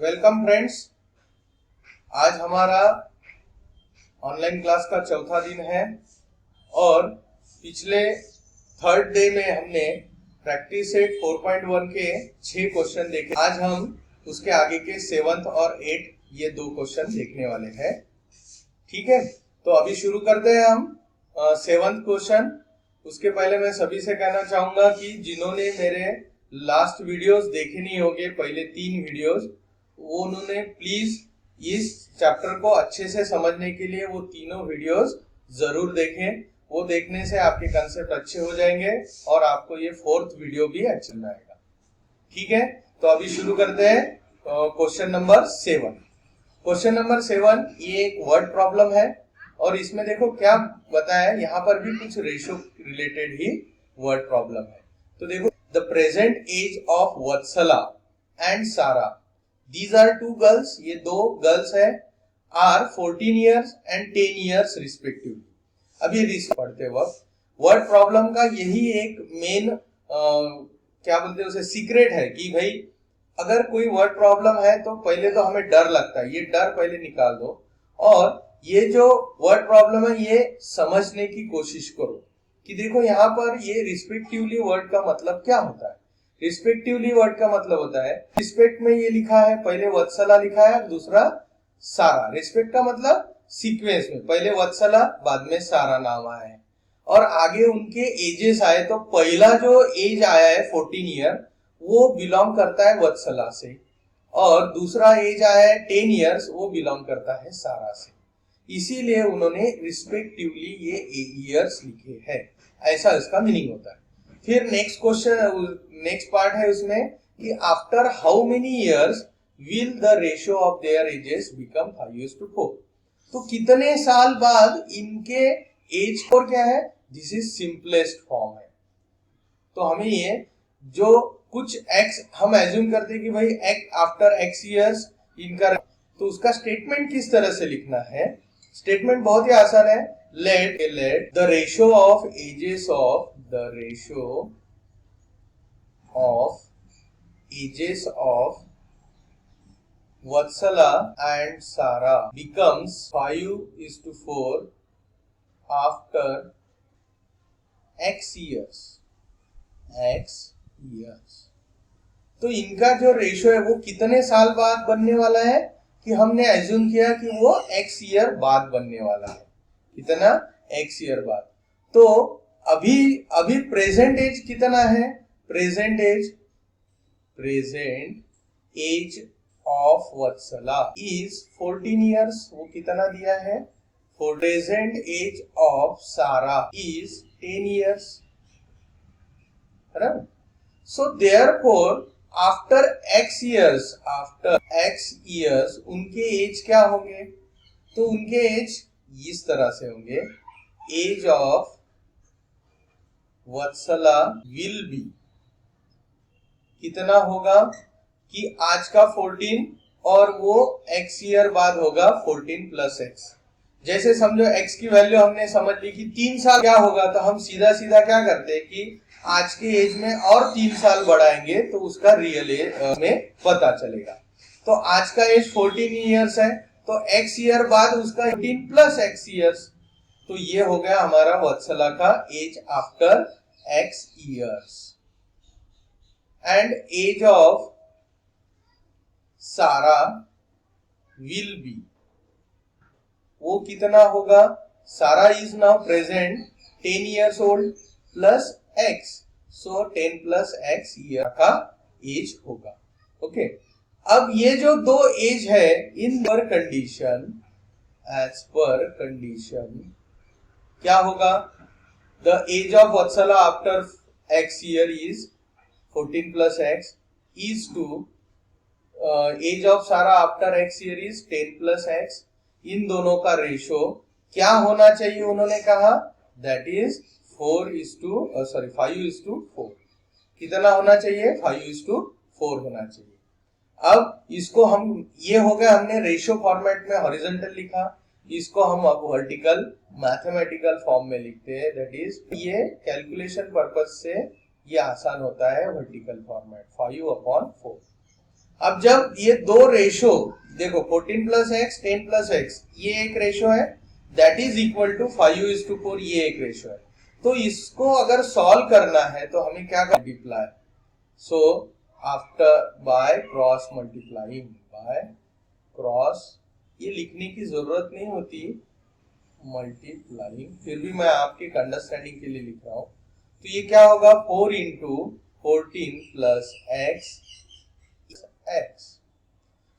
Welcome friends. आज हमारा online class का चौथा दिन है और पिछले थर्ड डे में हमने प्रैक्टिस सेट 4.1 के 6 क्वेश्चन देखे। आज हम उसके आगे के 7th और 8 ये 2 क्वेश्चन देखने वाले हैं। ठीक है, तो अभी शुरू करते हैं हम 7th क्वेश्चन। उसके पहले मैं सभी से कहना चाहूंगा कि जिन्होंने मेरे लास्ट वीडियोस देखे नहीं होंगे, पहले 3 वीडियोस, वो उन्होंने प्लीज इस चैप्टर को अच्छे से समझने के लिए वो तीनों वीडियोस जरूर देखें। वो देखने से आपके कंसेप्ट अच्छे हो जाएंगे और आपको ये 4th वीडियो भी अच्छा लगेगा। ठीक है, तो अभी शुरू करते हैं क्वेश्चन नंबर 7। क्वेश्चन नंबर 7 ये एक वर्ड प्रॉब्लम है और इसमें देखो क्या बताया है, यहाँ पर भी कुछ रेशो रिलेटेड ही वर्ड प्रॉब्लम है। तो देखो, the present age of Vatsala and Sara, these are two girls, ये 2 गर्ल्स है, are 14 years and 10 years respectively। अब ये पढ़ते वक्त वर्ड प्रॉब्लम का यही एक मेन क्या बोलते हैं उसे सीक्रेट है कि भाई अगर कोई वर्ड प्रॉब्लम है तो पहले तो हमें डर लगता है, ये डर पहले निकाल दो और ये जो वर्ड प्रॉब्लम है ये समझने की कोशिश करो कि देखो यहाँ पर ये रिस्पेक्टिवली वर्ड का मतलब क्या होता है। रिस्पेक्टिवली वर्ड का मतलब होता है, रिस्पेक्ट में ये लिखा है, पहले वत्सला लिखा है, दूसरा सारा। रिस्पेक्ट का मतलब सीक्वेंस में पहले वत्सला बाद में सारा नाम आया है और आगे उनके एजेस आए, तो पहला जो एज आया है 14 ईयर वो बिलोंग करता है वत्सला से और दूसरा एज आया है 10 ईयर्स वो बिलोंग करता है सारा से। इसीलिए उन्होंने रिस्पेक्टिवली ये ईयर्स लिखे हैं, ऐसा इसका मीनिंग होता है। फिर नेक्स्ट क्वेश्चन, नेक्स्ट पार्ट है उसमें कि after how many years will the ratio of their edges become 5:4। तो कितने साल बाद इनके एज को क्या है, दिस इज सिंपलेस्ट फॉर्म है। तो हमें ये जो कुछ एक्स हम एज्यूम करते हैं कि भाई एक्स आफ्टर एक्स इयर्स इनका, तो उसका स्टेटमेंट किस तरह से लिखना है। स्टेटमेंट बहुत ही आसान है, let the ratio of ages of Vatsala and Sara becomes 5:4 after X years. तो इनका जो रेशियो है वो कितने साल बाद बनने वाला है कि हमने एज्यूम किया कि वो X ईयर बाद बनने वाला है। कितना? X ईयर बाद। तो अभी प्रेजेंट एज कितना है, present age of Vatsala is 14 years, वो कितना दिया है, present age of Sara is 10 years, है ना। So therefore after x years उनके एज क्या होंगे, तो उनके एज इस तरह से होंगे, age of Vatsala will be कितना होगा कि आज का 14 और वो x ईयर बाद होगा 14 प्लस x। जैसे समझो x की वैल्यू हमने समझ ली कि 3 साल क्या होगा, तो हम सीधा सीधा क्या करते हैं कि आज के एज में और 3 साल बढ़ाएंगे तो उसका रियल एज में पता चलेगा। तो आज का एज 14 ईयर्स है तो x ईयर बाद उसका 14 प्लस x ईयर्स, तो ये हो गया हमारा वत्सला का age after x years. And age of Sara will be, वो कितना होगा, Sara is now present 10 years old plus x, so 10 plus x year का एज होगा। ओके, अब ये जो 2 एज है इन पर कंडीशन, एज पर कंडीशन क्या होगा, the age of Vatsala after x year is 14 plus x is to age of Sara after x year is 10 plus x। इन दोनों का रेशो क्या होना चाहिए, उन्होंने कहा दैट इज 5:4। कितना होना चाहिए, 5:4 होना चाहिए। अब इसको हम, ये हो गया हमने रेशियो फॉर्मेट में हॉरिजॉन्टल लिखा, इसको हम अब वर्टिकल मैथमेटिकल फॉर्म में लिखते हैं, दैट इज ये कैलकुलेशन पर्पस से ये आसान होता है वर्टिकल फॉर्मेट 5/4। अब जब ये दो रेशो देखो 14 प्लस एक्स 10 प्लस एक्स ये एक रेशो है, दैट इज इक्वल टू 5:4 ये एक रेशो है। तो इसको अगर सॉल्व करना है तो हमें क्या करना, multiply. So after by cross multiplying, by cross, ये लिखने की जरूरत नहीं होती, मल्टीप्लाइंग, फिर भी मैं आपके अंडरस्टैंडिंग के लिए लिख रहा हूं। तो ये क्या होगा, 4 इंटू 14 प्लस एक्स एक्स।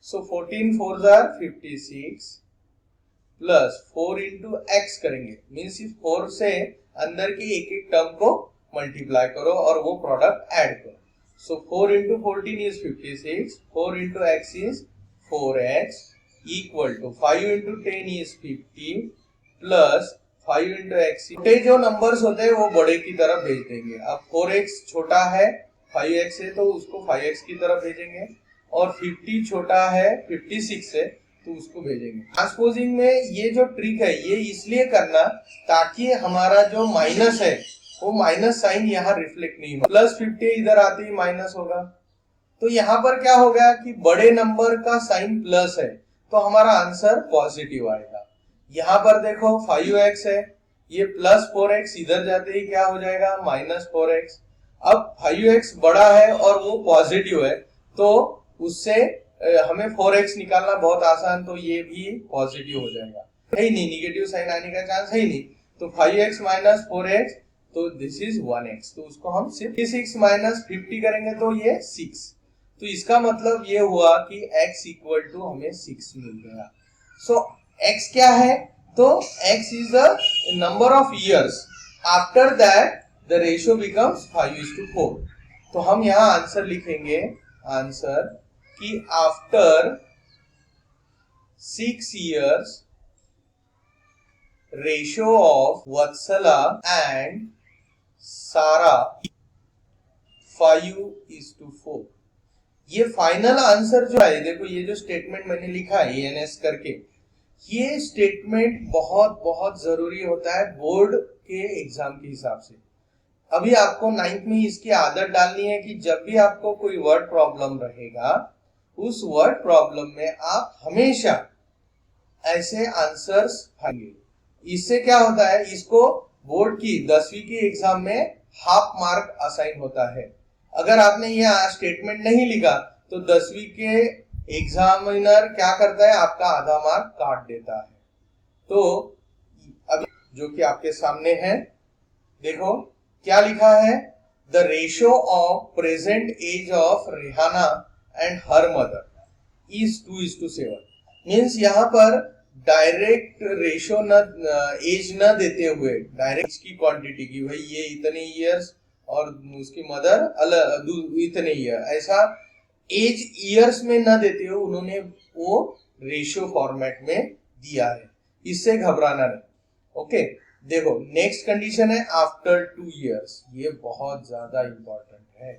सो 14 4 जार 56 प्लस 4 इंटू एक्स करेंगे, मीन्स इस 4 से अंदर के एक एक टर्म को मल्टीप्लाई करो और वो प्रोडक्ट ऐड करो। So 4 into 14 is 56, 4 into x is 4x equal to 5 into 10 is 50 plus 5 into x. छोटे जो नंबर्स होते हैं वो बड़े की तरफ भेज देंगे। अब 4x छोटा है 5x है तो उसको 5x की तरफ भेजेंगे, और 50 छोटा है 56 है तो उसको भेजेंगे। ट्रांसपोजिंग में ये जो ट्रिक है ये इसलिए करना ताकि हमारा जो माइनस है वो माइनस साइन यहाँ रिफ्लेक्ट नहीं हो। प्लस 50 इधर आते ही माइनस होगा, तो यहाँ पर क्या हो गया कि बड़े नंबर का साइन प्लस है तो हमारा आंसर पॉजिटिव आएगा। यहाँ पर देखो 5x है, ये प्लस 4x इधर जाते ही क्या हो जाएगा, माइनस 4x। अब 5x बड़ा है और वो पॉजिटिव है तो उससे हमें 4x निकालना बहुत आसान, तो ये भी पॉजिटिव हो जाएगा। है ही नहीं, निगेटिव साइन आने का चांस है ही नहीं। तो 5x माइनस 4x तो दिस इज 1x, तो उसको हम सिर्फ 6 माइनस 50 करेंगे तो ये 6। तो इसका मतलब ये हुआ कि x इक्वल टू हमें 6 मिल गया। सो x क्या है, तो x is the number of years after that the ratio becomes 5:4। तो हम यहाँ आंसर लिखेंगे, आंसर कि after 6 years ratio of Vatsala and सारा 5:4। ये फाइनल आंसर जो है, देखो ये जो स्टेटमेंट मैंने लिखा है एनएस करके, ये स्टेटमेंट बहुत बहुत जरूरी होता है बोर्ड के एग्जाम के हिसाब से। अभी आपको 9th में इसकी आदत डालनी है कि जब भी आपको कोई वर्ड प्रॉब्लम रहेगा उस वर्ड प्रॉब्लम में आप हमेशा ऐसे आंसर्स पाएंगे। इससे क्या होता है, इसको बोर्ड की 10वीं की एग्जाम में हाफ मार्क असाइन होता है। अगर आपने ये स्टेटमेंट नहीं लिखा तो 10वीं के एग्जामिनर क्या करता है, आपका आधा मार्क काट देता है। तो अभी जो कि आपके सामने है, देखो क्या लिखा है, the ratio of present age of Rehana and her mother is 2:7। Means यहाँ पर डायरेक्ट रेशियो न एज न देते हुए डायरेक्ट की क्वांटिटी की, भाई ये इतने ईयर्स और उसकी मदर अलग इतने ईयर, ऐसा एज ईयर्स में न देते हुए उन्होंने वो रेशियो फॉर्मेट में दिया है। इससे घबराना नहीं। ओके, देखो नेक्स्ट कंडीशन है आफ्टर 2 years। ये बहुत ज्यादा इंपॉर्टेंट है,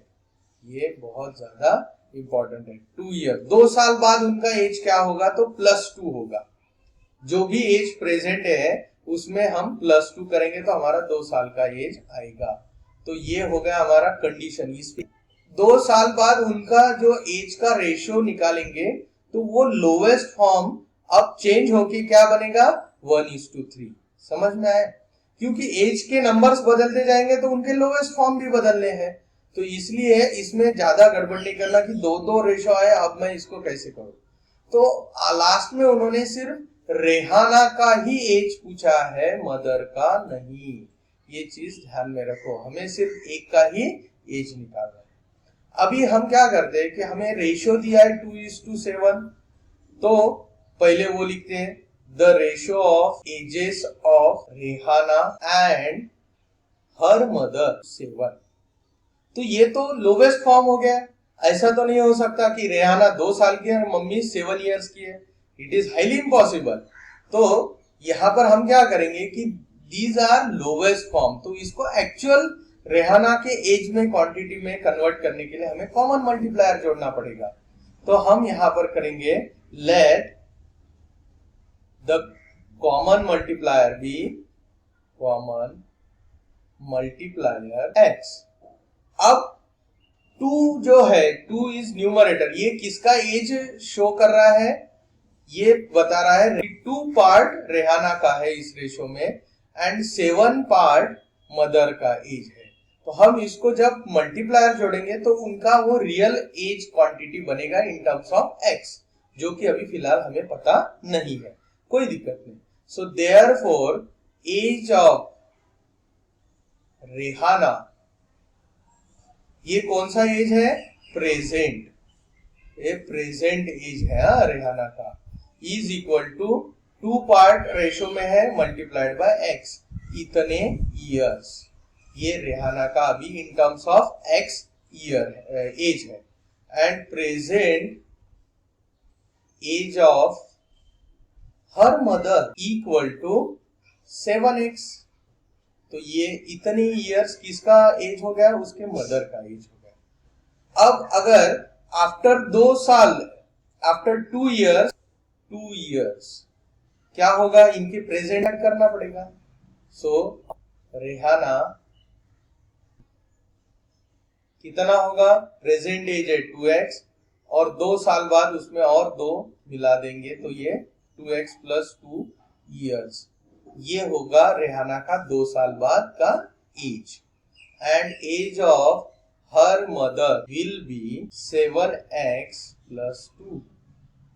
ये बहुत ज्यादा इंपॉर्टेंट है। 2 year 2 साल बाद उनका एज क्या होगा, तो +2 होगा। जो भी एज प्रेजेंट है उसमें हम +2 करेंगे तो हमारा 2 साल का एज आएगा। तो ये हो गया हमारा कंडीशन। इस 2 साल बाद उनका जो एज का रेशियो निकालेंगे तो वो लोवेस्ट फॉर्म अब चेंज होके क्या बनेगा, 1:3। समझ में आया, क्योंकि एज के नंबर्स बदलते जाएंगे तो उनके लोवेस्ट फॉर्म भी बदलने हैं। तो इसलिए इसमें ज्यादा गड़बड़ नहीं करना कि 2 रेशो आए अब मैं इसको कैसे करूं। तो लास्ट में उन्होंने सिर्फ रेहाना का ही एज पूछा है, मदर का नहीं। ये चीज ध्यान में रखो, हमें सिर्फ एक का ही एज निकालना है। अभी हम क्या करते हैं कि हमें रेशियो दिया है 2:7, तो पहले वो लिखते हैं the ratio of ages of Rehana and her mother 7। तो ये तो लोवेस्ट फॉर्म हो गया। ऐसा तो नहीं हो सकता कि रेहाना 2 साल की है और मम्मी 7 years की है, इट इज हाईली इम्पॉसिबल। तो यहां पर हम क्या करेंगे कि दीज आर लोवेस्ट फॉर्म, तो इसको एक्चुअल रेहाना के एज में क्वांटिटी में कन्वर्ट करने के लिए हमें कॉमन मल्टीप्लायर जोड़ना पड़ेगा। तो हम यहां पर करेंगे let the common multiplier be common multiplier x। अब 2 जो है 2 इज न्यूमरेटर, ये किसका एज शो कर रहा है, ये बता रहा है 2 पार्ट रेहाना का है इस रेशो में एंड 7 पार्ट मदर का एज है। तो हम इसको जब मल्टीप्लायर जोड़ेंगे तो उनका वो रियल एज क्वांटिटी बनेगा इन टर्म्स ऑफ एक्स, जो कि अभी फिलहाल हमें पता नहीं है, कोई दिक्कत नहीं। So therefore age of Rehana, ये कौन सा एज है, प्रेजेंट, ये प्रेजेंट एज है रेहाना का, is equal to 2 part ratio में है मल्टीप्लाइड बाय एक्स, इतने ईयर्स। ये रेहाना का अभी in terms of x year age है and present age of her mother equal to 7x। तो ये इतने ईयर्स किसका एज हो गया, उसके मदर का एज हो गया। अब अगर आफ्टर 2 साल, आफ्टर 2 इयर्स क्या होगा, इनके प्रेजेंट ऐड करना पड़ेगा। सो रेहाना कितना होगा, प्रेजेंट एज है 2x और 2 साल बाद उसमें और 2 मिला देंगे तो ये 2x प्लस 2 ईयर्स, ये होगा रेहाना का 2 साल बाद का age and age of her mother will be 7x plus 2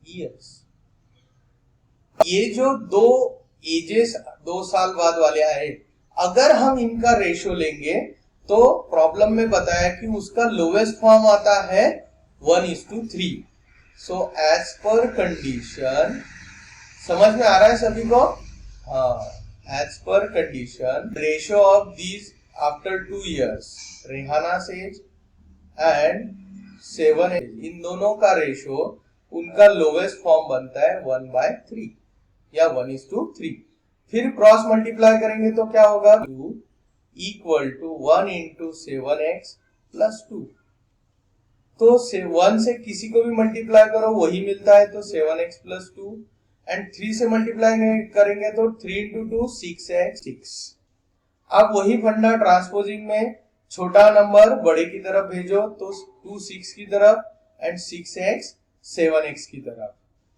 years. ये जो 2 एजेस 2 साल बाद वाले आए, अगर हम इनका रेशो लेंगे तो प्रॉब्लम में बताया कि उसका लोवेस्ट फॉर्म आता है 1:3। सो एज पर कंडीशन, समझ में आ रहा है सभी को, हाँ, एज पर condition ratio of these after 2 years, Rehana age and 7 age, इन दोनों का रेशो उनका लोवेस्ट फॉर्म बनता है 1/3 या 1:3। फिर क्रॉस मल्टीप्लाई करेंगे तो क्या होगा, 2 equal to 1 into 7x plus 2। तो 1 से किसी को भी मल्टीप्लाई करो वही मिलता है, तो 7x प्लस 2 एंड 3 से मल्टीप्लाई करेंगे तो 3 इंटू 2 6x 6। अब वही फंडा ट्रांसपोजिंग में, छोटा नंबर बड़े की तरफ भेजो तो 2 6 की तरफ एंड 6x 7x की तरफ,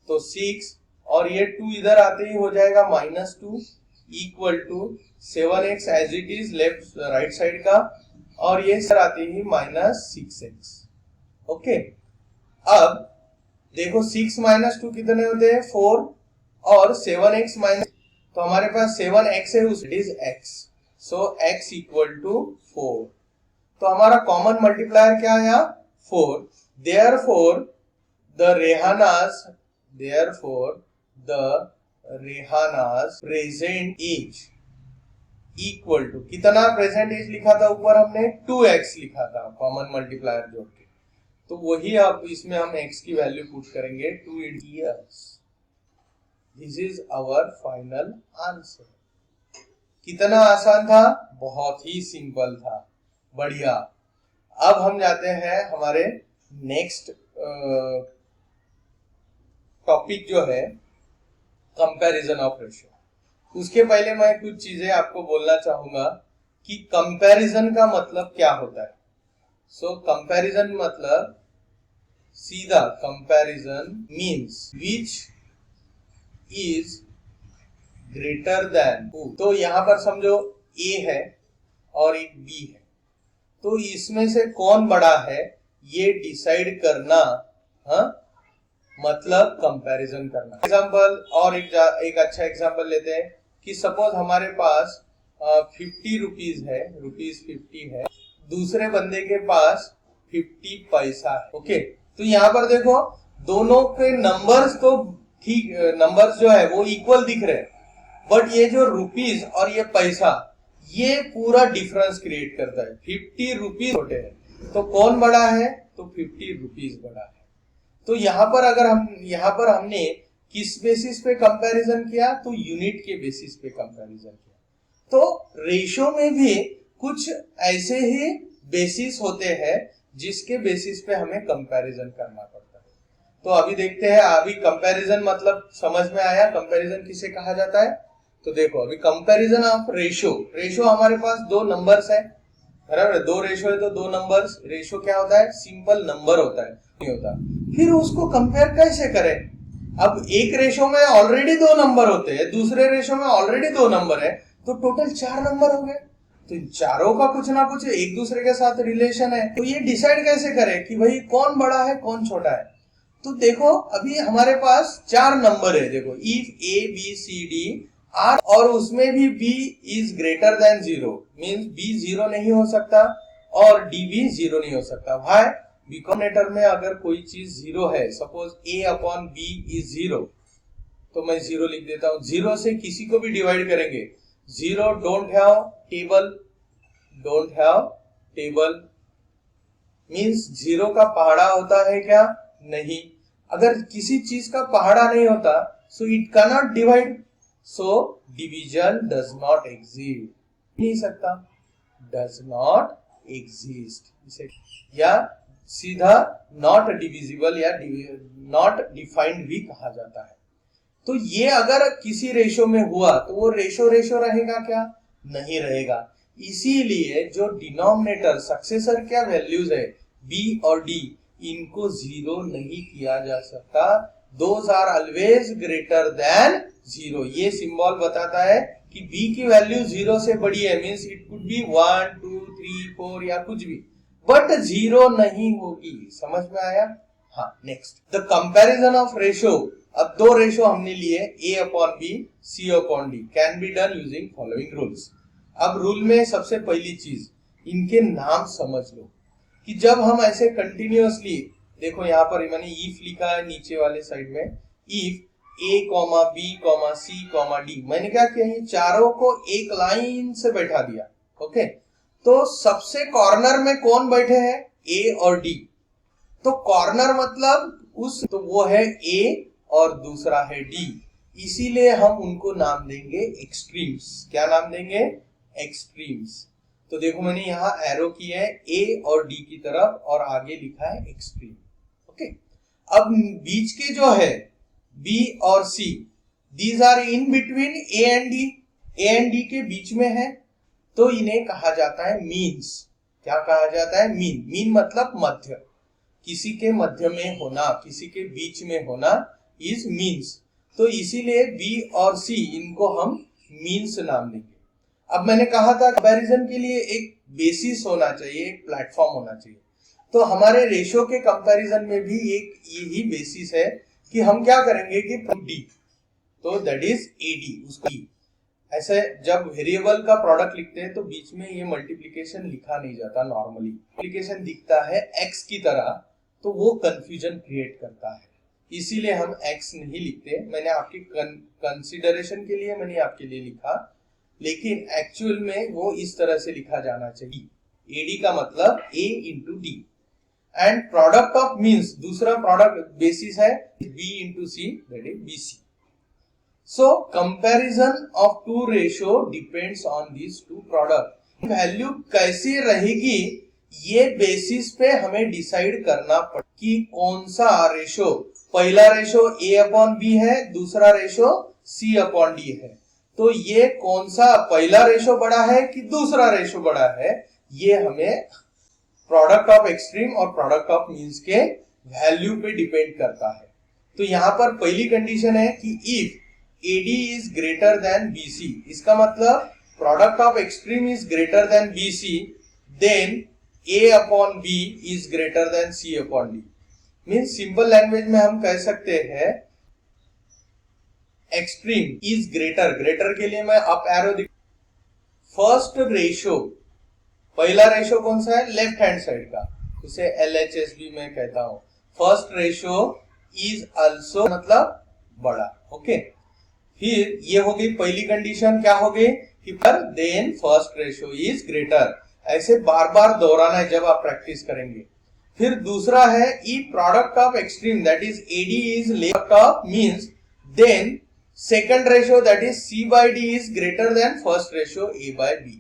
तो 6 और ये 2 इधर आते ही हो जाएगा -2 equal to 7x as it is left right side का, और ये सर आते ही -6x। ओके, अब देखो 6 - 2 कितने होते हैं, 4 और 7x माइनस, तो हमारे पास 7x है, उस it is x, so x equal to 4। तो हमारा कॉमन मल्टीप्लायर क्या है, 4। Therefore the Rehana's present age equal to, कितना प्रेजेंट एज लिखा था ऊपर हमने, 2x लिखा था कॉमन मल्टीप्लायर जोड़ के, तो वही अब इसमें हम x की वैल्यू पुट करेंगे 2 years. This is our final answer. कितना आसान था, बहुत ही सिंपल था, बढ़िया। अब हम जाते हैं हमारे नेक्स्ट टॉपिक जो है कंपैरिजन ऑफ रेशियो। उसके पहले मैं कुछ चीजें आपको बोलना चाहूंगा कि कंपैरिजन का मतलब क्या होता है। सो कंपैरिजन मतलब सीधा, comparison means which is greater then, तो यहां पर समझो A है और एक B है, तो इसमें से कौन बड़ा है ये डिसाइड करना, हाँ, मतलब कंपैरिजन करना। एग्जांपल और एक अच्छा एग्जांपल लेते हैं कि सपोज हमारे पास 50 रुपीज है, ₹50 है, दूसरे बंदे के पास 50 पैसा है। ओके, तो यहाँ पर देखो दोनों के नंबर्स तो ठीक, नंबर्स जो है वो इक्वल दिख रहे हैं, बट ये जो रुपीज और ये पैसा, ये पूरा डिफरेंस क्रिएट करता है। 50 रुपीज छोटे हैं, तो कौन बड़ा है, तो 50 रुपीज बड़ा है। तो यहाँ पर हमने किस बेसिस पे कंपैरिजन किया, तो यूनिट के बेसिस पे कंपैरिजन किया। तो रेशो में भी कुछ ऐसे ही बेसिस होते हैं जिसके बेसिस पे हमें कंपैरिजन करना पड़ता है। तो अभी देखते हैं, अभी कंपैरिजन मतलब समझ में आया, कंपैरिजन किसे कहा जाता है। तो देखो अभी कंपैरिजन ऑफ रेशो, हमारे पास 2 नंबर्स है, बराबर है, दो रेशो है तो दो नंबर्स, रेशो क्या होता है, सिंपल नंबर होता है, नहीं होता। फिर उसको कंपेयर कैसे करें? अब एक रेशो में ऑलरेडी दो नंबर होते हैं, दूसरे रेशो में ऑलरेडी दो नंबर है, तो टोटल 4 नंबर हो गए। तो इन चारों का कुछ ना कुछ एक दूसरे के साथ रिलेशन है, तो ये डिसाइड कैसे करें कि भाई कौन बड़ा है कौन छोटा है? तो देखो अभी हमारे पास 4 नंबर है, देखो if A B C D are, और उसमें भी b is greater than 0, means b 0 नहीं हो सकता और d भी 0 नहीं हो सकता। व्हाई? बिकॉम्बिनेटर में अगर कोई चीज 0 है, suppose a upon b is 0, तो मैं 0 लिख देता हूं। 0 से किसी को भी डिवाइड करेंगे, 0 don't have table, don't have table means 0 का पहाड़ा होता है क्या? नहीं। अगर किसी चीज का पहाड़ा नहीं होता, so it can not divide, so division does not exist, नहीं सकता, डज नॉट एग्जिस्ट, या सीधा नॉट डिविजिबल या नॉट डिफाइंड भी कहा जाता है। तो ये अगर किसी रेशो में हुआ तो वो रेशो रेशो रहेगा क्या? नहीं रहेगा। इसीलिए जो डिनोमिनेटर सक्सेसर क्या वैल्यूज है b और d, इनको 0 नहीं किया जा सकता, those are always greater than 0। ये सिंबल बताता है कि b की वैल्यू 0 से बड़ी है, मींस इट कुड बी 1 2 3 4 या कुछ भी, बट 0 नहीं होगी। समझ में आया? हाँ, next the comparison of ratio. अब दो रेशो हमने लिए a upon b, c upon d, can be done using following rules. अब रूल में सबसे पहली चीज, इनके नाम समझ लो कि जब हम ऐसे कंटिन्यूअसली, देखो यहाँ पर मैंने इफ लिखा है नीचे वाले साइड में, if a, b, c, d, मैंने क्या किया, ये चारों को एक लाइन से बैठा दिया। ओके, तो सबसे कॉर्नर में कौन बैठे हैं? a और d। तो कॉर्नर मतलब उस, तो वो है a और दूसरा है d, इसीलिए हम उनको नाम देंगे एक्सट्रीम्स। क्या नाम देंगे? एक्सट्रीम्स। तो देखो मैंने यहाँ एरो किया है a और d की तरफ और आगे लिखा है एक्सट्रीम। ओके, अब बीच के जो है b और c, these are in between a and d, a and d के बीच में है, तो इन्हें कहा जाता है मीन्स। क्या कहा जाता है? मीन। मीन मतलब मध्य, किसी के मध्य में होना, किसी के बीच में होना इज मीन्स। तो इसीलिए b और c इनको हम मीन्स नाम देंगे। अब मैंने कहा था कंपैरिजन के लिए एक बेसिस होना चाहिए, एक प्लेटफॉर्म होना चाहिए, तो हमारे रेशो के कंपैरिजन में भी एक यही बेसिस है कि हम क्या करेंगे कि d, तो दैट इज ad, उसको ऐसे जब वेरिएबल का प्रोडक्ट लिखते हैं तो बीच में ये मल्टीप्लिकेशन लिखा नहीं जाता, नॉर्मली मल्टीप्लिकेशन दिखता है x की तरह, तो वो कंफ्यूजन क्रिएट करता है, इसीलिए हम x नहीं लिखते। मैंने आपकी कंसिडरेशन के लिए मैंने आपके लिए लिखा, लेकिन एक्चुअल में वो इस तरह से लिखा जाना चाहिए, ad का मतलब a into D, and product of means दूसरा प्रोडक्ट बेसिस है b into C, that is bc। So comparison of two ratio depends on this two product. Value कैसी रहेगी ये बेसिस पे हमें डिसाइड करना पड़ेगा कि कौन सा रेशो, पहला रेशो a अपॉन b है, दूसरा रेशो c अपॉन d है, तो ये कौन सा पहला रेशो बड़ा है कि दूसरा रेशो बड़ा है, ये हमें प्रोडक्ट ऑफ एक्सट्रीम और प्रोडक्ट ऑफ मीन्स के वैल्यू पे डिपेंड करता है। तो यहां पर पहली कंडीशन है कि if AD is greater than BC, इसका मतलब product of extreme is greater than BC, then A upon B is greater than C upon D। Means simple language में हम कह सकते हैं एक्सट्रीम इज ग्रेटर, ग्रेटर के लिए मैं अप एरो दिख, फर्स्ट रेशो, पहला रेशो कौन सा है? लेफ्ट हैंड साइड का, उसे LHS भी मैं कहता हूं। फर्स्ट रेशो इज आल्सो मतलब बड़ा। ओके, फिर ये हो गई पहली कंडीशन, क्या हो गई कि पर then first ratio is greater, ऐसे बार बार दोहराना है जब आप प्रैक्टिस करेंगे। फिर दूसरा है ई product of extreme that is AD is left of means, then second ratio that is C by D is greater than first ratio A by B।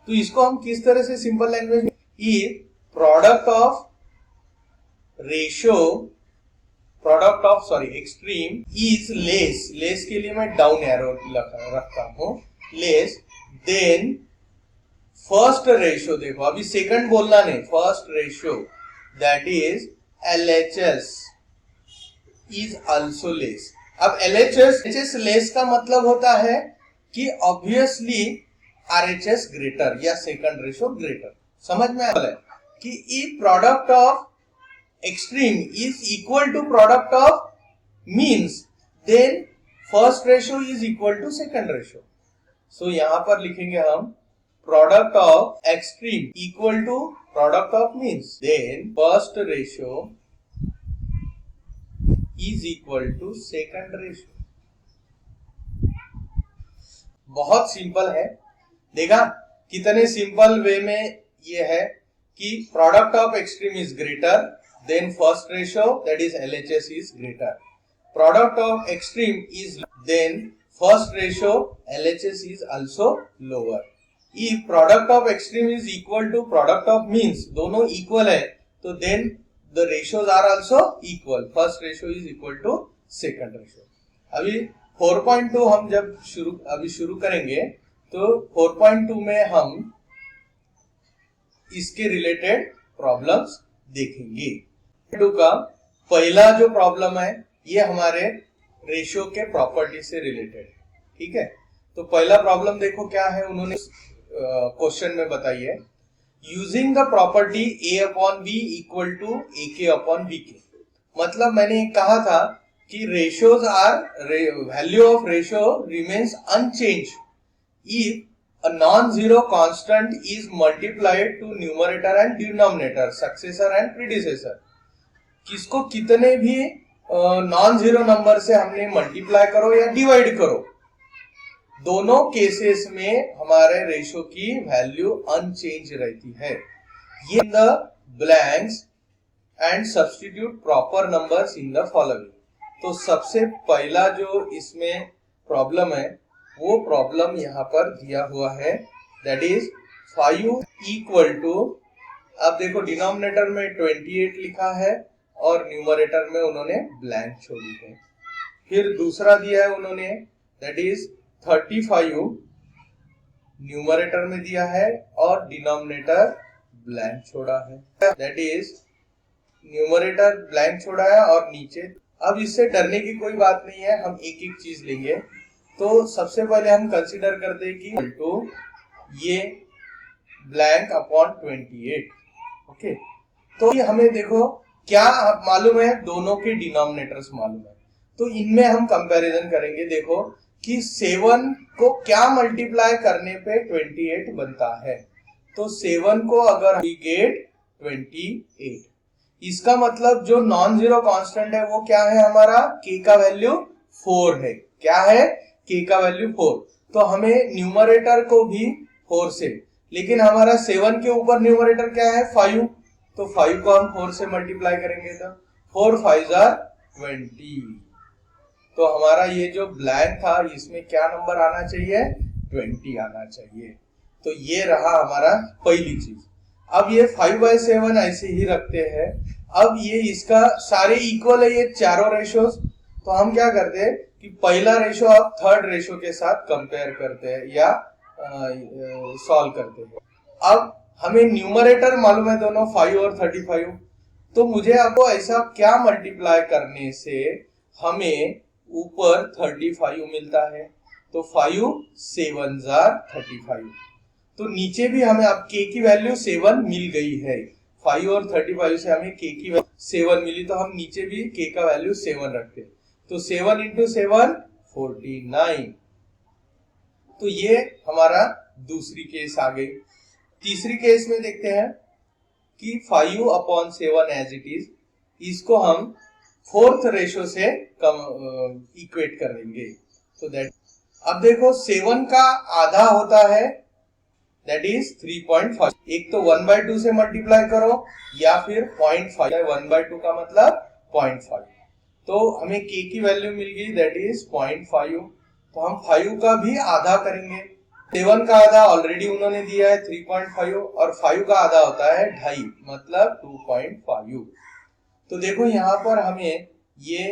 तो इसको हम किस तरह से सिंपल लैंग्वेज में, ई product of ratio, product of sorry extreme is less, less के लिए मैं डाउन एरो रखता हूं, लेस देन फर्स्ट रेशियो, देखो अभी सेकंड बोलना नहीं, first ratio that is LHS is also less. अब LHS लेस का मतलब होता है कि ऑब्वियसली RHS ग्रेटर या सेकंड रेशियो ग्रेटर। समझ में आया कि if product of extreme is equal to product of means then first ratio is equal to second ratio. So यहां पर लिखेंगे हम product of extreme equal to product of means then first ratio is equal to second ratio. बहुत simple है, देखा कितने simple way में ये है कि product of extreme is greater than first ratio that is LHS is greater, product of extreme is than first ratio LHS is also lower. If product of extreme is equal to product of means, दोनों equal है तो then the ratios are also equal. First ratio is equal to second ratio. अभी 4.2 हम जब शुरू करेंगे तो 4.2 में हम इसके रिलेटेड प्रॉब्लम्स देखेंगे। 2 का पहला जो प्रॉब्लम है ये हमारे रेशियो के प्रॉपर्टी से रिलेटेड है, ठीक है। तो पहला प्रॉब्लम देखो क्या है, उन्होंने क्वेश्चन में बताई है using the property A/B equal to AK/BK। मतलब मैंने कहा था कि ratios are value of ratio remains unchange if a non zero constant is multiplied to numerator and denominator, successor and predecessor. किसको कितने भी नॉन जीरो नंबर से हमने मल्टीप्लाई करो या डिवाइड करो, दोनों केसेस में हमारे रेशियो की वैल्यू अनचेंज रहती है। ये the blanks and substitute proper numbers in the following. तो सबसे पहला जो इसमें प्रॉब्लम है वो प्रॉब्लम यहाँ पर दिया हुआ है दैट इज 5 इक्वल टू, अब देखो डिनोमिनेटर में 28 लिखा है और न्यूमरेटर में उन्होंने ब्लैंक छोड़ी है। फिर दूसरा दिया है उन्होंने दैट इज 35 न्यूमरेटर में दिया है और डिनोमिनेटर ब्लैंक छोड़ा है, दैट इज न्यूमरेटर ब्लैंक छोड़ा है और नीचे। अब इससे डरने की कोई बात नहीं है, हम एक एक चीज लेंगे। तो सबसे पहले हम कंसीडर करते हैं कि टू ये ब्लैंक अपॉन 28, ओके। तो ये हमें देखो क्या मालूम है, दोनों के डिनोमिनेटर्स मालूम है, तो इनमें हम कंपैरिजन करेंगे। देखो कि 7 को क्या मल्टीप्लाई करने पे 28 बनता है, तो 7 को अगर we get 28, इसका मतलब जो नॉन जीरो कांस्टेंट है वो क्या है हमारा, k का वैल्यू 4 है। क्या है, k का वैल्यू 4। तो हमें न्यूमरेटर को भी 4 से, लेकिन हमारा 7 के ऊपर न्यूमरेटर क्या है 5, तो 5 को हम 4 से मल्टीप्लाई करेंगे तो 4 5 are 20। तो हमारा ये जो ब्लैंक था इसमें क्या नंबर आना चाहिए, 20 आना चाहिए। तो ये रहा हमारा पहली चीज। अब ये 5/7 ऐसे ही रखते हैं। अब ये इसका सारे इक्वल है, ये चारों रेशियोज। तो हम क्या करते हैं कि पहला रेशियो अब थर्ड रेशियो के साथ कंपेयर करते हैं या सॉल्व करते हैं। अब हमें न्यूमरेटर मालूम है दोनों 5 और 35, तो मुझे आपको ऐसा क्या मल्टीप्लाई करने से हमें ऊपर 35 मिलता है, तो 5 7 are 35। तो नीचे भी हमें अब k की वैल्यू 7 मिल गई है, 5 और 35 से हमें k की वैल्यू 7 मिली, तो हम नीचे भी k का वैल्यू 7 रखते हैं। तो 7 into 7 49। तो ये हमारा दूसरी केस आ गई। तीसरी केस में देखते हैं कि 5/7 एज इट इज, इसको हम फोर्थ रेशियो से इक्वेट कर देंगे। तो दैट, अब देखो 7 का आधा होता है दैट इज 3.5। एक तो 1/2 से मल्टीप्लाई करो या फिर 0.5, 1/2 का मतलब 0.5। तो हमें k की वैल्यू मिल गई दैट इज 0.5। तो हम 5 का भी आधा करेंगे। 7 का आधा ऑलरेडी उन्होंने दिया है 3.5 और 5 का आधा होता है 2.5 मतलब 2.5। तो देखो यहाँ पर हमें ये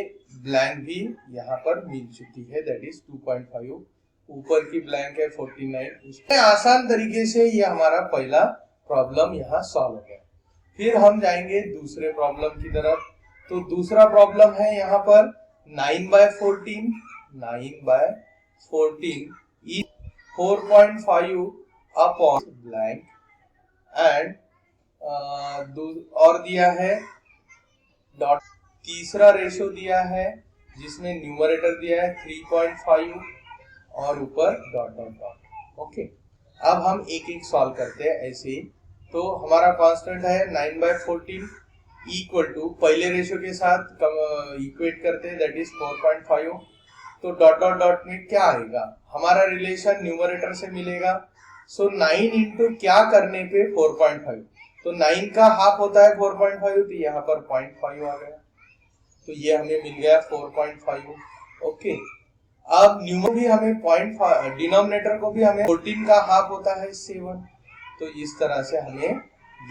ब्लैंक भी यहाँ पर मिल चुकी है दैट इज 2.5। ऊपर की ब्लैंक है 49। आसान तरीके से ये हमारा पहला प्रॉब्लम यहाँ सॉल्व हो गया। फिर हम जाएंगे दूसरे प्रॉब्लम की तरफ। तो दूसरा प्रॉब्लम है यहाँ पर 9/14 is 4.5 अपॉन ब्लैंक एंड और दिया है डॉट। तीसरा रेशो दिया है जिसमें न्यूमरेटर दिया है 3.5 और ऊपर डॉट डॉट डॉट। ओके, अब हम एक एक सॉल्व करते हैं ऐसे ही। तो हमारा कांस्टेंट है 9/14 इक्वल टू पहले रेशो के साथ इक्वेट करते हैं, दैट इज 4.5। तो डॉट डॉट डॉट में क्या आएगा, हमारा रिलेशन न्यूमरेटर से मिलेगा। सो 9 इंटू क्या करने पे 4.5, तो 9 का हाफ होता है 4.5, तो यहाँ पर 0.5 आ गया, तो ये हमें मिल गया 4.5। ओके, अब न्यूमरेटर भी हमें 0.5, डिनोमिनेटर को भी हमें 14 का हाफ होता है 7, तो इस तरह से हमें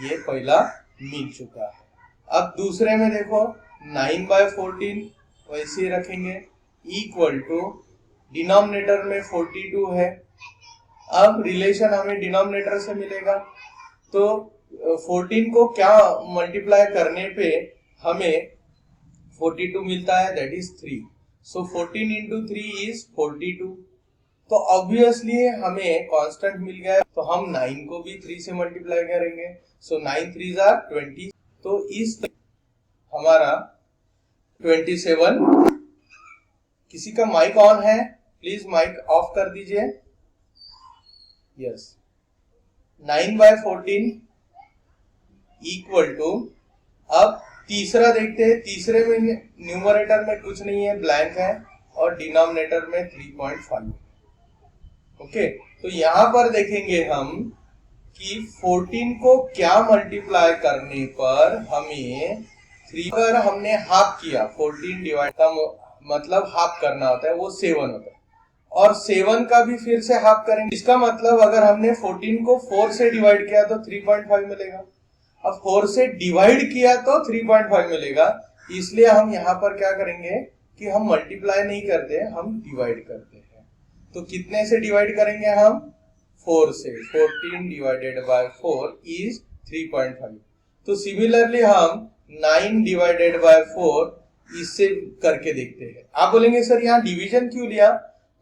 ये पहला मिल चुका है। अब दूसरे में देखो 9/14 वैसे ही रखेंगे इक्वल टू डिनोमिनेटर में 42 है। अब रिलेशन हमें डिनोमिनेटर से मिलेगा, तो 14 को क्या मल्टीप्लाई करने पे हमें 42 मिलता है, that is 3। So 14 into 3 is 42। तो ऑब्वियसली हमें कांस्टेंट मिल गया, तो हम 9 को भी 3 से मल्टीप्लाई करेंगे। सो 9 3s are 20, तो इस हमारा 27। किसी का माइक ऑन है, प्लीज माइक ऑफ कर दीजिए। यस, 9/14 इक्वल टू, अब तीसरा देखते हैं। तीसरे में न्यूमरेटर में कुछ नहीं है, ब्लैंक है, और डिनोमिनेटर में 3.5। ओके, तो यहां पर देखेंगे हम कि 14 को क्या मल्टीप्लाई करने पर हमें 3, अगर हमने हाफ किया 14 डिवाइड का मतलब हाफ करना होता है, वो 7 होता है, और 7 का भी फिर से हाफ करेंगे। इसका मतलब अगर हमने 14 को 4 से डिवाइड किया तो 3.5 मिलेगा, अब 4 से डिवाइड किया तो 3.5 मिलेगा। इसलिए हम यहाँ पर क्या करेंगे कि हम मल्टीप्लाई नहीं करते, हम डिवाइड करते हैं। तो कितने से डिवाइड करेंगे हम, 4 से। 14 डिवाइडेड बाय 4 इज 3.5। तो सिमिलरली हम 9 डिवाइडेड बाय 4 इससे करके देखते हैं। आप बोलेंगे सर यहाँ डिवीजन क्यों लिया,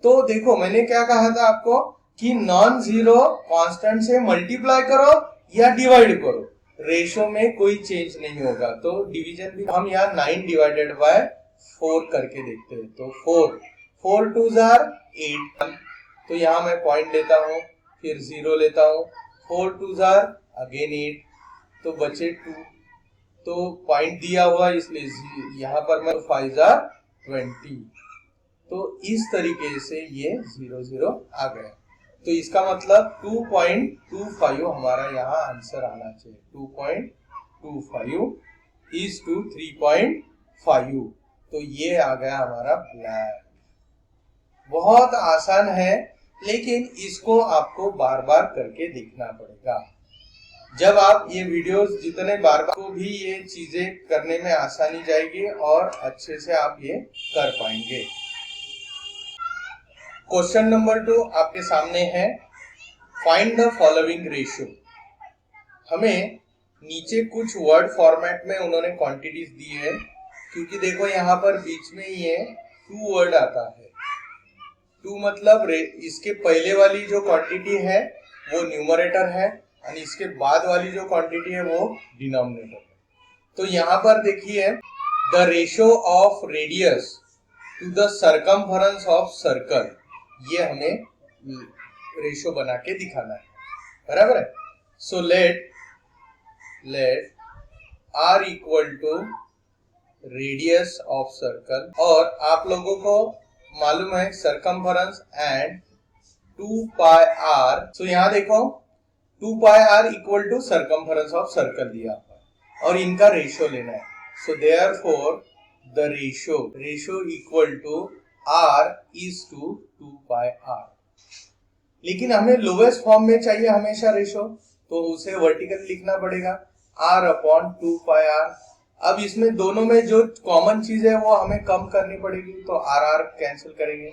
तो देखो मैंने क्या कहा था आपको कि नॉन जीरो कांस्टेंट से मल्टीप्लाई करो या डिवाइड करो, रेशो में कोई चेंज नहीं होगा। तो डिवीजन भी हम यहाँ 9 डिवाइडेड बाय 4 करके देखते हैं। तो 4 2s are 8, तो यहाँ मैं पॉइंट लेता हूँ, फिर 0 लेता हूँ, 4 2s are अगेन 8, तो बचे 2, तो पॉइंट दिया हुआ इसलिए यहाँ पर मैं 5s are 20, तो इस तरीके से ये 0 0 आ गया। तो इसका मतलब 2.25 हमारा यहाँ आंसर आना चाहिए। 2.25 इज टू 3.5, तो ये आ गया हमारा ब्लैक। बहुत आसान है, लेकिन इसको आपको बार बार करके देखना पड़ेगा। जब आप ये वीडियोस जितने बार बार को भी ये चीजें करने में आसानी जाएगी और अच्छे से आप ये कर पाएंगे। क्वेश्चन नंबर 2 आपके सामने है, फाइंड द फॉलोइंग रेशियो। हमें नीचे कुछ वर्ड फॉर्मेट में उन्होंने क्वांटिटीज दी है, क्योंकि देखो यहाँ पर बीच में ये 2 वर्ड आता है। 2 मतलब इसके पहले वाली जो क्वांटिटी है वो न्यूमरेटर है और इसके बाद वाली जो क्वांटिटी है वो डिनोमिनेटर है। तो यहाँ पर देखिए, the ratio of radius to the circumference of circle, ये हमें रेशियो बना के दिखाना है, बराबर है। So let r equal to radius of circle, और आप लोगों को मालूम है circumference and 2 pi r। So यहाँ देखो 2 pi r equal to circumference of circle दिया और इनका रेशियो लेना है। So therefore the ratio equal to r is to 2 pi r। लेकिन हमें लोवेस्ट फॉर्म में चाहिए हमेशा रेशियो, तो उसे वर्टिकल लिखना पड़ेगा r अपॉन 2 पाई r। अब इसमें दोनों में जो कॉमन चीज है वो हमें कम करनी पड़ेगी, तो r r कैंसिल करेंगे,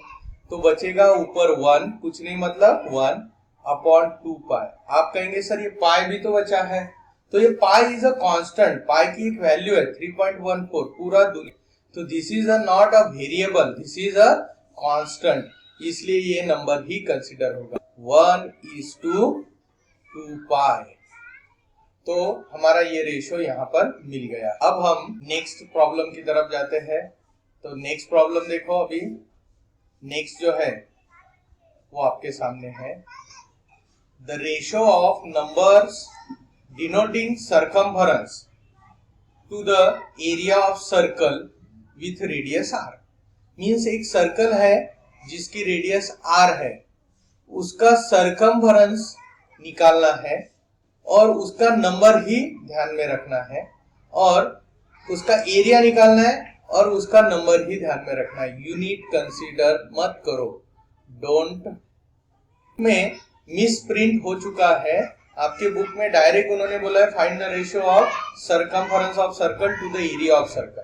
तो बचेगा ऊपर 1, कुछ नहीं मतलब 1/2 पाई। आप कहेंगे सर ये पाई भी तो बचा है, तो ये पाई इज अ कांस्टेंट, पाई की एक वैल्यू है 3.14 पूरा दुनिया, तो this is not a variable, this is a constant, इसलिए ये नंबर ही कंसिडर होगा 1:2 पाई। तो हमारा ये रेशो यहाँ पर मिल गया। अब हम नेक्स्ट प्रॉब्लम की तरफ जाते हैं। तो नेक्स्ट प्रॉब्लम देखो, अभी नेक्स्ट जो है वो आपके सामने है। The ratio of numbers denoting circumference to the area of circle with radius r। Means एक सर्कल है जिसकी रेडियस r है, उसका सर्कम्फरेंस निकालना है और उसका नंबर ही ध्यान में रखना है, और उसका एरिया निकालना है और उसका नंबर ही ध्यान में रखना है। यूनिट कंसीडर मत करो। डोंट में मिस प्रिंट हो चुका है आपके बुक में, डायरेक्ट उन्होंने बोला है find the ratio of circumference of circle to the area of circle.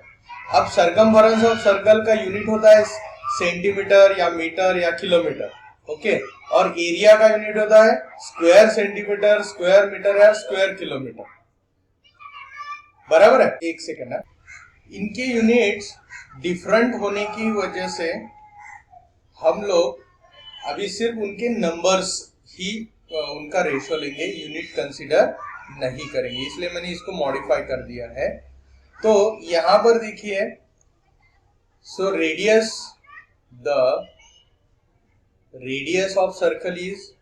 अब सर्कम्फरेंस ऑफ सर्कल का यूनिट होता है सेंटीमीटर या मीटर या किलोमीटर, ओके, और एरिया का यूनिट होता है स्क्वायर सेंटीमीटर, स्क्वायर मीटर या स्क्वायर किलोमीटर, बराबर है। एक सेकेंड है, इनके यूनिट्स डिफरेंट होने की वजह से हम लोग अभी सिर्फ उनके नंबर्स ही उनका रेशियो लेंगे, यूनिट कंसीडर नहीं करेंगे, इसलिए मैंने इसको मॉडिफाई कर दिया है। तो यहां पर देखिए, सो radius of circle is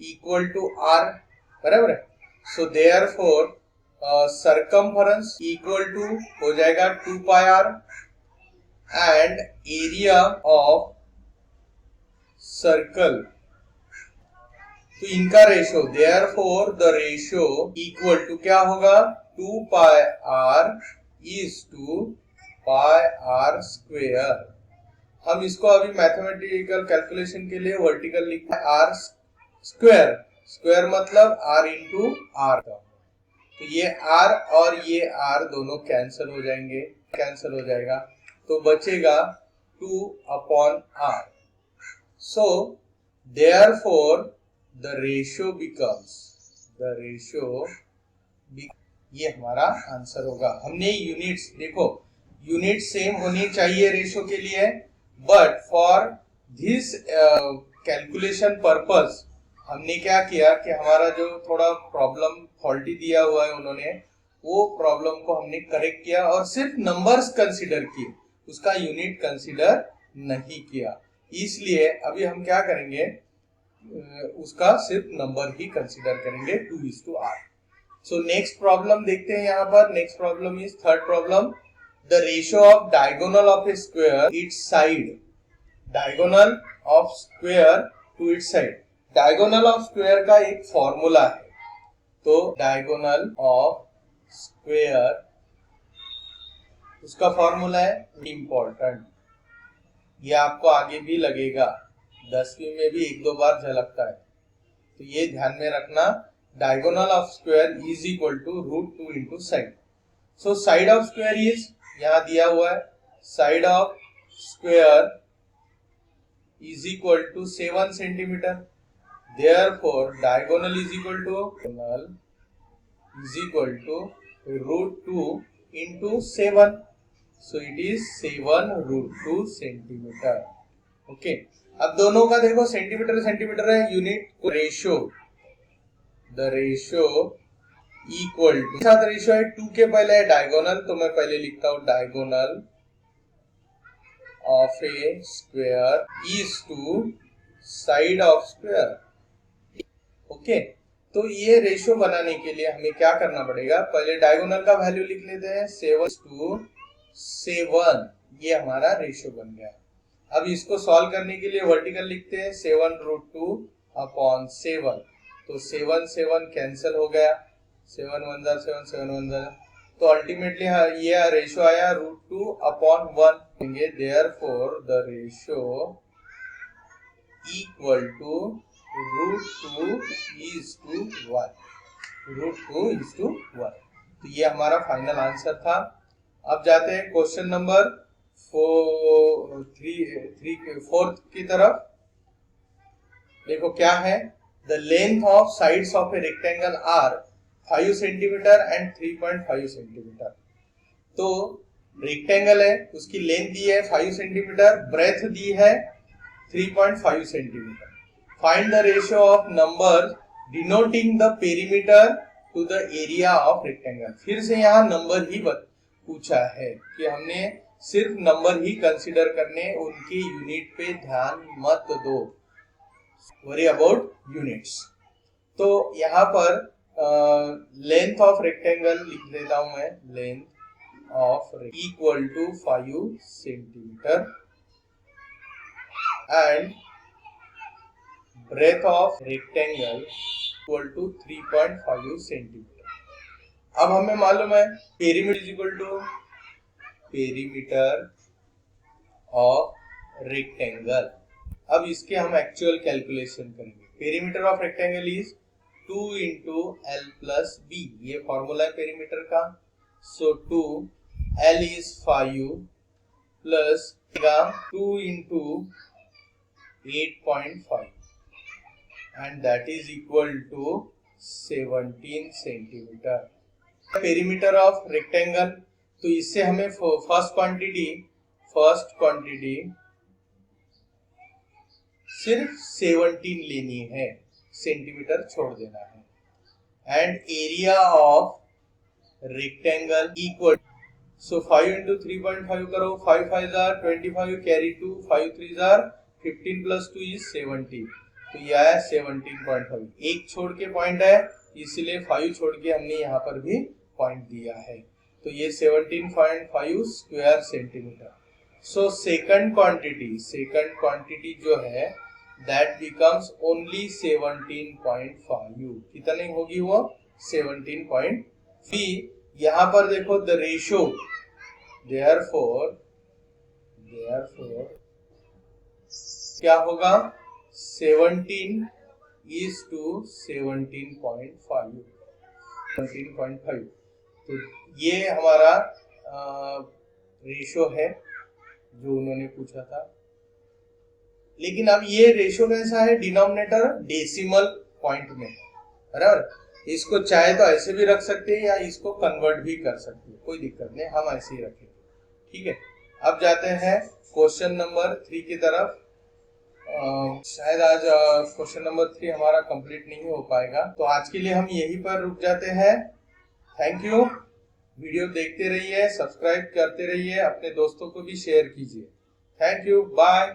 equal to r, बराबर है। सो therefore circumference equal to हो जाएगा 2 pi r and area of circle, तो इनका ratio therefore the ratio equal to क्या होगा 2 pi r is to pi r square। हम इसको अभी मैथमेटिकल कैलकुलेशन के लिए वर्टिकल लिखते हैं r स्क्वायर, स्क्वायर मतलब r इंटू r का, तो ये r और ये r दोनों कैंसिल हो जाएंगे, कैंसिल हो जाएगा, तो बचेगा 2/r। So therefore the ratio becomes ये हमारा आंसर होगा। हमने यूनिट्स देखो, यूनिट सेम होनी चाहिए रेशो के लिए, but for this calculation purpose हमने क्या किया कि हमारा जो थोड़ा प्रॉब्लम फॉल्टी दिया हुआ है उन्होंने, वो प्रॉब्लम को हमने करेक्ट किया और सिर्फ नंबर्स कंसीडर किए, उसका यूनिट कंसीडर नहीं किया। इसलिए अभी हम क्या करेंगे, उसका सिर्फ नंबर ही कंसीडर करेंगे 2:r। सो नेक्स्ट प्रॉब्लम देखते हैं यहाँ पर। Next problem is third problem, the ratio of diagonal of a square its side, diagonal of square to its side. Diagonal of square का एक फॉर्मूला है, तो डायगोनल ऑफ स्क्वायर उसका formula है इम्पोर्टेंट, ये आपको आगे भी लगेगा, 10वीं में भी 1-2 बार झलकता है, तो ये ध्यान में रखना। Diagonal of square is equal to √2 into side. So side of square is यहां दिया हुआ है, side of square is equal to 7 centimetre, therefore diagonal is equal to √2 into 7, so it is 7√2 centimetre. Okay, अब दोनों का देखो centimetre centimetre है, unit ratio, the ratio equal to, साथ रेशियो है 2 के पहले है डायगोनल, तो मैं पहले लिखता हूं diagonal of a square is to side of square. Okay, तो ये रेशियो बनाने के लिए हमें क्या करना पड़ेगा, पहले डायगोनल का वैल्यू लिख लेते हैं 7:7, ये हमारा रेशियो बन गया। अब इसको सॉल्व करने के लिए वर्टिकल लिखते हैं 7√2/7, तो 7 कैंसिल हो गया, 7 1 जा 7 7 1 जा, तो अल्टीमेटली ये रेशियो आया √2/1, therefore the ratio equal to √2:1, तो ये हमारा फाइनल आंसर था। अब जाते हैं क्वेश्चन नंबर फोर्थ की तरफ देखो क्या है, the length of sides of a rectangle are 5 centimetre and 3.5 centimetre. तो रेक्टेंगल है, उसकी लेंथ दी है 5 सेंटीमीटर, ब्रेथ दी है 3.5 centimetre. Find the ratio of number denoting the perimeter to the area of rectangle. फिर से यहाँ नंबर ही पूछा है कि हमने सिर्फ नंबर ही कंसीडर करने, उनके यूनिट पे ध्यान मत दो, वरी अबाउट यूनिट्स। तो यहाँ पर लेंथ ऑफ रेक्टेंगल लिख देता हूं मैं, length of equal to 5 centimetre and breadth of rectangle equal to 3.5 centimetre. अब हमें मालूम है perimeter equal to perimeter of rectangle. अब इसके हम एक्चुअल कैलकुलेशन करेंगे। Perimeter of rectangle is 2 into L plus B, ये फॉर्मूला है पेरीमीटर का। So 2 L is 5 plus 2 into 8.5 and that is equal to 17 centimetre. Perimeter of rectangle, तो इससे हमें फर्स्ट क्वांटिटी सिर्फ 17 लेनी है, सेंटीमीटर छोड़ देना है। And area of rectangle equal, so 5 into 3.5 करो, 5 5 are 25, carry 2, 5 3 are 15 plus 2 is 17, तो यह है 17.5। एक छोड़ के पॉइंट है, इसलिए 5 छोड़ के हमने यहाँ पर भी पॉइंट दिया है, तो ये 17.5 square centimetre. So second quantity जो है that becomes only 17.5। कितनी होगी वो? 17.5। यहाँ पर देखो द रेशियो, therefore क्या होगा? 17 is to 17.5। तो ये हमारा रेशियो है जो उन्होंने पूछा था। लेकिन अब ये रेशियो कैसा है? डिनोमिनेटर डेसिमल पॉइंट में, बराबर। इसको चाहे तो ऐसे भी रख सकते हैं या इसको कन्वर्ट भी कर सकते हैं, कोई दिक्कत नहीं, हम ऐसे ही रखेंगे, ठीक है। अब जाते हैं क्वेश्चन नंबर 3 की तरफ। शायद आज क्वेश्चन नंबर 3 हमारा कंप्लीट नहीं हो पाएगा, तो आज के लिए हम यहीं पर रुक जाते हैं। Thank you. वीडियो देखते रहिए, सब्सक्राइब करते रहिए, अपने दोस्तों को भी शेयर कीजिए। Thank you, bye.